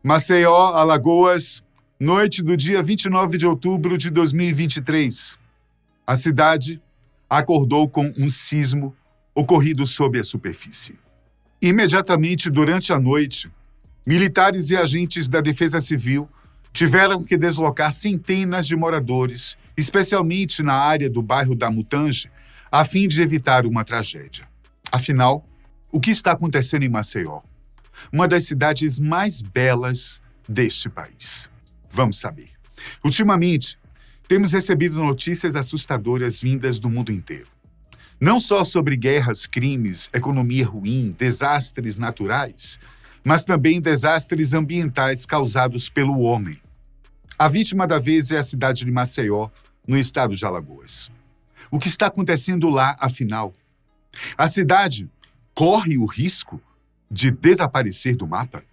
Maceió, Alagoas, noite do dia 29 de outubro de 2023. A cidade acordou com um sismo ocorrido sob a superfície. Imediatamente durante a noite, militares e agentes da Defesa Civil tiveram que deslocar centenas de moradores, especialmente na área do bairro da Mutange, a fim de evitar uma tragédia. Afinal, o que está acontecendo em Maceió? Uma das cidades mais belas deste país. Vamos saber. Ultimamente, temos recebido notícias assustadoras vindas do mundo inteiro. Não só sobre guerras, crimes, economia ruim, desastres naturais, mas também desastres ambientais causados pelo homem. A vítima da vez é a cidade de Maceió, no estado de Alagoas. O que está acontecendo lá, afinal? A cidade corre o risco de desaparecer do mapa?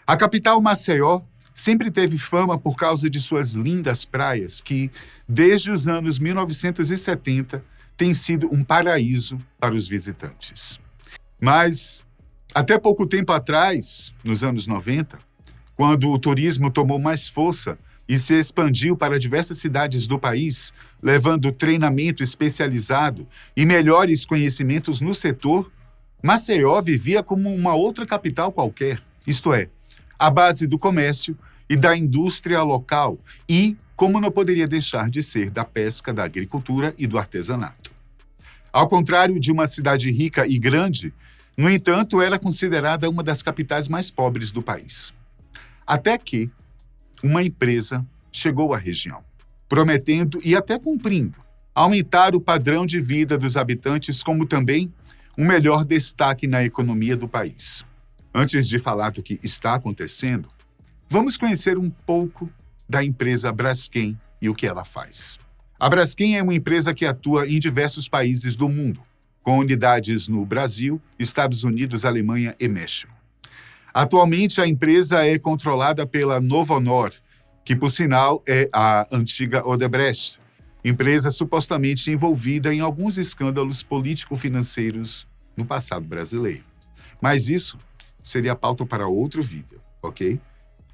A capital Maceió sempre teve fama por causa de suas lindas praias que, desde os anos 1970, tem sido um paraíso para os visitantes. Mas, até pouco tempo atrás, nos anos 90, quando o turismo tomou mais força e se expandiu para diversas cidades do país, levando treinamento especializado e melhores conhecimentos no setor, Maceió vivia como uma outra capital qualquer, isto é, à base do comércio e da indústria local e, como não poderia deixar de ser, da pesca, da agricultura e do artesanato. Ao contrário de uma cidade rica e grande, no entanto, era considerada uma das capitais mais pobres do país. Até que uma empresa chegou à região, prometendo e até cumprindo aumentar o padrão de vida dos habitantes, como também um melhor destaque na economia do país. Antes de falar do que está acontecendo, vamos conhecer um pouco da empresa Braskem e o que ela faz. A Braskem é uma empresa que atua em diversos países do mundo, com unidades no Brasil, Estados Unidos, Alemanha e México. Atualmente, a empresa é controlada pela Novonor, que, por sinal, é a antiga Odebrecht, empresa supostamente envolvida em alguns escândalos político-financeiros no passado brasileiro. Mas isso seria pauta para outro vídeo, ok?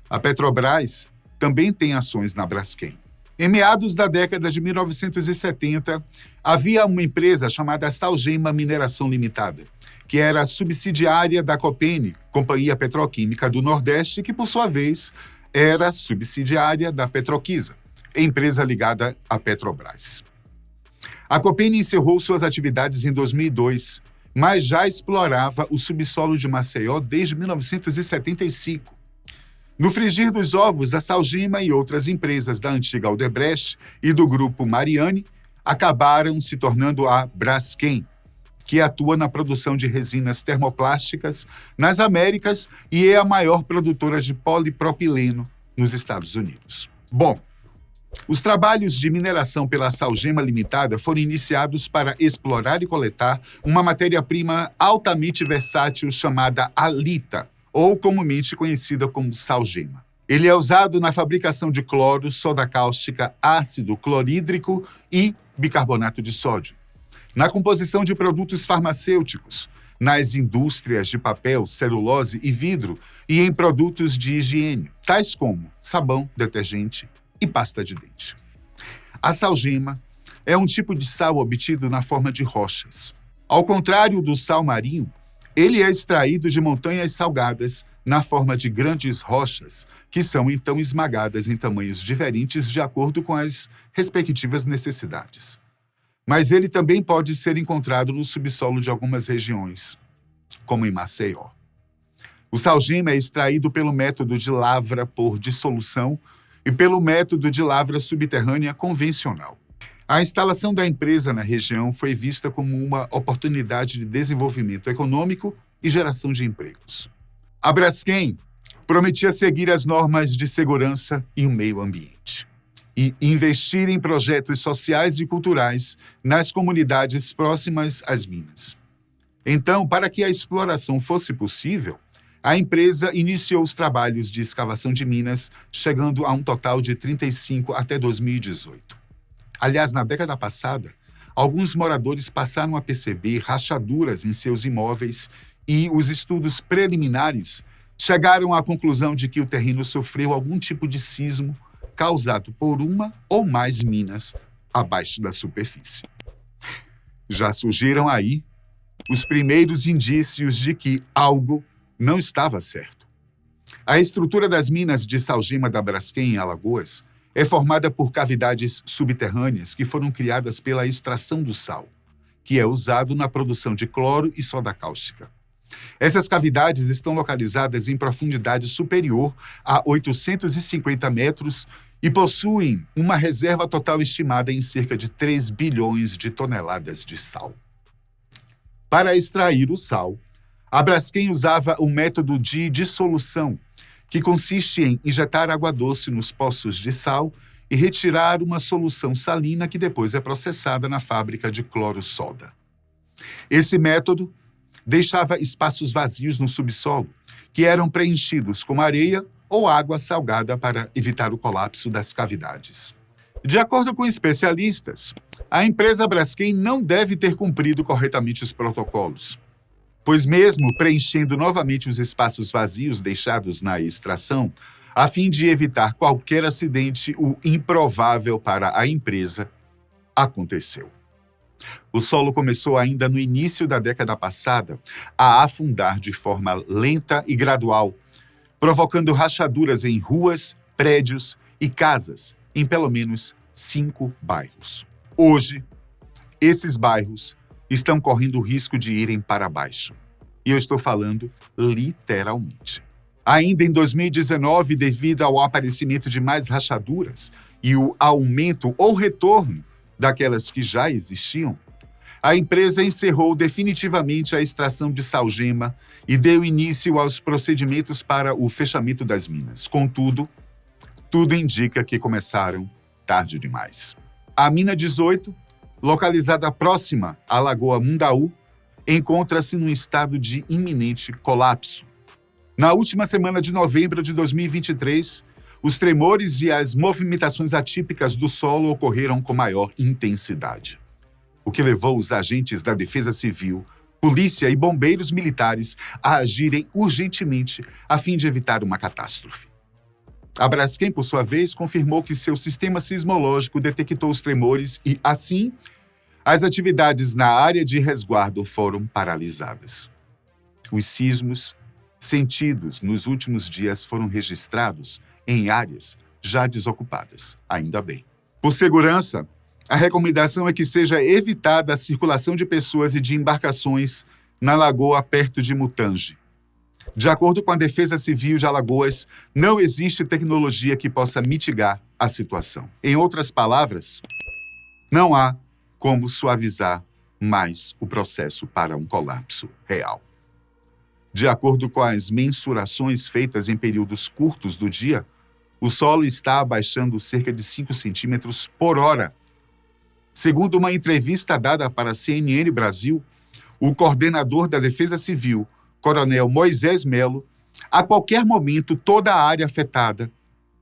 A Petrobras também tem ações na Braskem. Em meados da década de 1970, havia uma empresa chamada Salgema Mineração Limitada, que era subsidiária da Copene, Companhia Petroquímica do Nordeste, que, por sua vez, era subsidiária da Petroquisa, empresa ligada à Petrobras. A Copene encerrou suas atividades em 2002, mas já explorava o subsolo de Maceió desde 1975. No frigir dos ovos, a Salgema e outras empresas da antiga Odebrecht e do grupo Mariani acabaram se tornando a Braskem, que atua na produção de resinas termoplásticas nas Américas e é a maior produtora de polipropileno nos Estados Unidos. Bom, os trabalhos de mineração pela Salgema Limitada foram iniciados para explorar e coletar uma matéria-prima altamente versátil chamada halita, ou comumente conhecida como salgema. Ele é usado na fabricação de cloro, soda cáustica, ácido clorídrico e bicarbonato de sódio, na composição de produtos farmacêuticos, nas indústrias de papel, celulose e vidro e em produtos de higiene, tais como sabão, detergente e pasta de dente. A salgema é um tipo de sal obtido na forma de rochas. Ao contrário do sal marinho, ele é extraído de montanhas salgadas na forma de grandes rochas, que são então esmagadas em tamanhos diferentes de acordo com as respectivas necessidades. Mas ele também pode ser encontrado no subsolo de algumas regiões, como em Maceió. O salgema é extraído pelo método de lavra por dissolução e pelo método de lavra subterrânea convencional. A instalação da empresa na região foi vista como uma oportunidade de desenvolvimento econômico e geração de empregos. A Braskem prometia seguir as normas de segurança e o meio ambiente e investir em projetos sociais e culturais nas comunidades próximas às minas. Então, para que a exploração fosse possível, a empresa iniciou os trabalhos de escavação de minas, chegando a um total de 35 até 2018. Aliás, na década passada, alguns moradores passaram a perceber rachaduras em seus imóveis e os estudos preliminares chegaram à conclusão de que o terreno sofreu algum tipo de sismo causado por uma ou mais minas abaixo da superfície. Já surgiram aí os primeiros indícios de que algo não estava certo. A estrutura das minas de salgema da Braskem, em Alagoas, é formada por cavidades subterrâneas que foram criadas pela extração do sal, que é usado na produção de cloro e soda cáustica. Essas cavidades estão localizadas em profundidade superior a 850 metros e possuem uma reserva total estimada em cerca de 3 bilhões de toneladas de sal. Para extrair o sal, a Braskem usava o método de dissolução, que consiste em injetar água doce nos poços de sal e retirar uma solução salina que depois é processada na fábrica de cloro-soda. Esse método deixava espaços vazios no subsolo, que eram preenchidos com areia ou água salgada para evitar o colapso das cavidades. De acordo com especialistas, a empresa Braskem não deve ter cumprido corretamente os protocolos, pois mesmo preenchendo novamente os espaços vazios deixados na extração, a fim de evitar qualquer acidente, o improvável para a empresa aconteceu. O solo começou ainda no início da década passada a afundar de forma lenta e gradual, provocando rachaduras em ruas, prédios e casas em pelo menos 5 bairros. Hoje, esses bairros estão correndo o risco de irem para baixo. E eu estou falando literalmente. Ainda em 2019, devido ao aparecimento de mais rachaduras e o aumento ou retorno daquelas que já existiam, a empresa encerrou definitivamente a extração de salgema e deu início aos procedimentos para o fechamento das minas. Contudo, tudo indica que começaram tarde demais. A mina 18, localizada próxima à Lagoa Mundaú, encontra-se num estado de iminente colapso. Na última semana de novembro de 2023, os tremores e as movimentações atípicas do solo ocorreram com maior intensidade, o que levou os agentes da Defesa Civil, polícia e bombeiros militares a agirem urgentemente a fim de evitar uma catástrofe. A Braskem, por sua vez, confirmou que seu sistema sismológico detectou os tremores e, assim, as atividades na área de resguardo foram paralisadas. Os sismos sentidos nos últimos dias foram registrados em áreas já desocupadas, ainda bem. Por segurança, a recomendação é que seja evitada a circulação de pessoas e de embarcações na lagoa perto de Mutange. De acordo com a Defesa Civil de Alagoas, não existe tecnologia que possa mitigar a situação. Em outras palavras, não há como suavizar mais o processo para um colapso real. De acordo com as mensurações feitas em períodos curtos do dia, o solo está abaixando cerca de 5 centímetros por hora. Segundo uma entrevista dada para a CNN Brasil, o coordenador da Defesa Civil, Coronel Moisés Melo, a qualquer momento toda a área afetada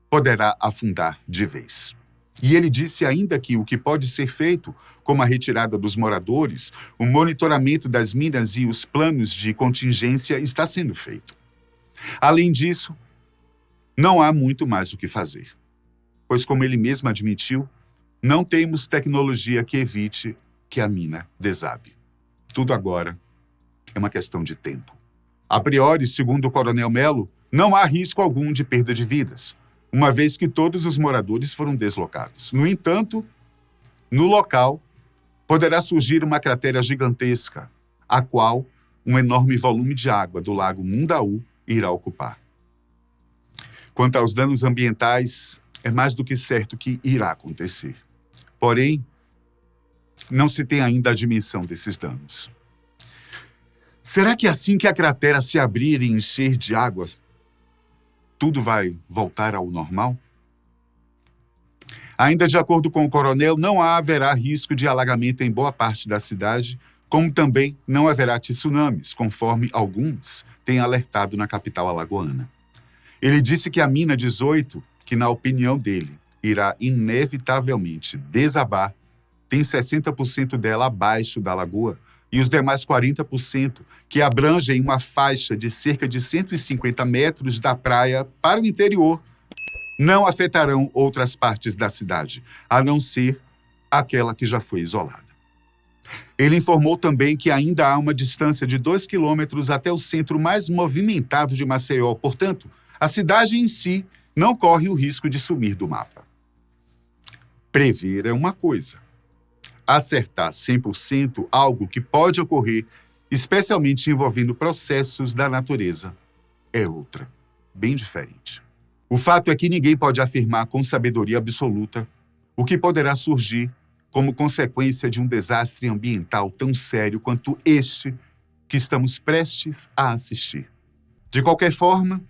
poderá afundar de vez. E ele disse ainda que o que pode ser feito, como a retirada dos moradores, o monitoramento das minas e os planos de contingência está sendo feito. Além disso, não há muito mais o que fazer, pois, como ele mesmo admitiu, não temos tecnologia que evite que a mina desabe. Tudo agora é uma questão de tempo. A priori, segundo o Coronel Melo, não há risco algum de perda de vidas, uma vez que todos os moradores foram deslocados. No entanto, no local, poderá surgir uma cratera gigantesca, a qual um enorme volume de água do lago Mundaú irá ocupar. Quanto aos danos ambientais, é mais do que certo que irá acontecer. Porém, não se tem ainda a dimensão desses danos. Será que assim que a cratera se abrir e encher de água, tudo vai voltar ao normal? Ainda de acordo com o coronel, não haverá risco de alagamento em boa parte da cidade, como também não haverá tsunamis, conforme alguns têm alertado na capital alagoana. Ele disse que a mina 18, que na opinião dele irá inevitavelmente desabar, tem 60% dela abaixo da lagoa e os demais 40%, que abrangem uma faixa de cerca de 150 metros da praia para o interior, não afetarão outras partes da cidade, a não ser aquela que já foi isolada. Ele informou também que ainda há uma distância de 2 quilômetros até o centro mais movimentado de Maceió. Portanto, a cidade em si não corre o risco de sumir do mapa. Prever é uma coisa. Acertar 100% algo que pode ocorrer, especialmente envolvendo processos da natureza, é outra, bem diferente. O fato é que ninguém pode afirmar com sabedoria absoluta o que poderá surgir como consequência de um desastre ambiental tão sério quanto este que estamos prestes a assistir. De qualquer forma,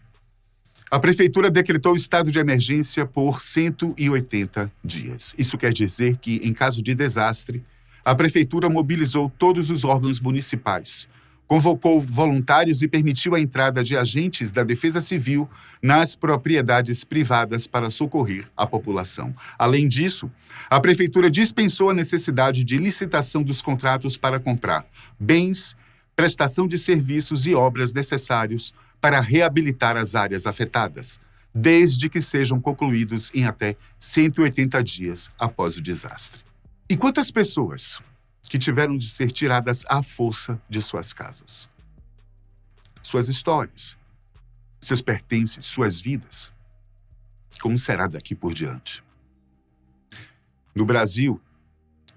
a Prefeitura decretou estado de emergência por 180 dias. Isso quer dizer que, em caso de desastre, a Prefeitura mobilizou todos os órgãos municipais, convocou voluntários e permitiu a entrada de agentes da Defesa Civil nas propriedades privadas para socorrer a população. Além disso, a Prefeitura dispensou a necessidade de licitação dos contratos para comprar bens, prestação de serviços e obras necessários para reabilitar as áreas afetadas, desde que sejam concluídos em até 180 dias após o desastre. E quantas pessoas que tiveram de ser tiradas à força de suas casas? Suas histórias, seus pertences, suas vidas. Como será daqui por diante? No Brasil,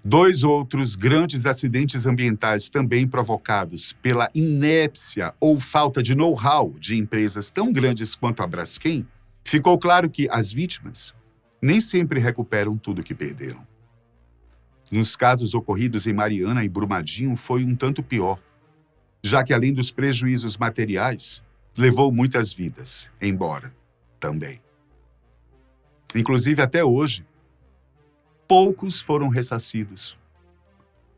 2 outros grandes acidentes ambientais também provocados pela inépcia ou falta de know-how de empresas tão grandes quanto a Braskem, ficou claro que as vítimas nem sempre recuperam tudo que perderam. Nos casos ocorridos em Mariana e Brumadinho foi um tanto pior, já que além dos prejuízos materiais, levou muitas vidas, embora também. Inclusive, até hoje, poucos foram ressarcidos.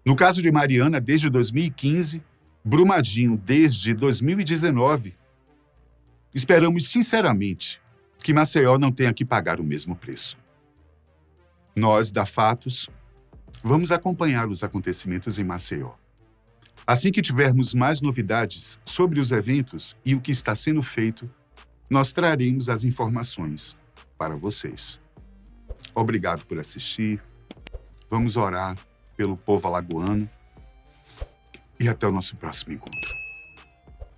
No caso de Mariana, desde 2015, Brumadinho, desde 2019, esperamos sinceramente que Maceió não tenha que pagar o mesmo preço. Nós, da Fatos, vamos acompanhar os acontecimentos em Maceió. Assim que tivermos mais novidades sobre os eventos e o que está sendo feito, nós traremos as informações para vocês. Obrigado por assistir. Vamos orar pelo povo alagoano e até o nosso próximo encontro.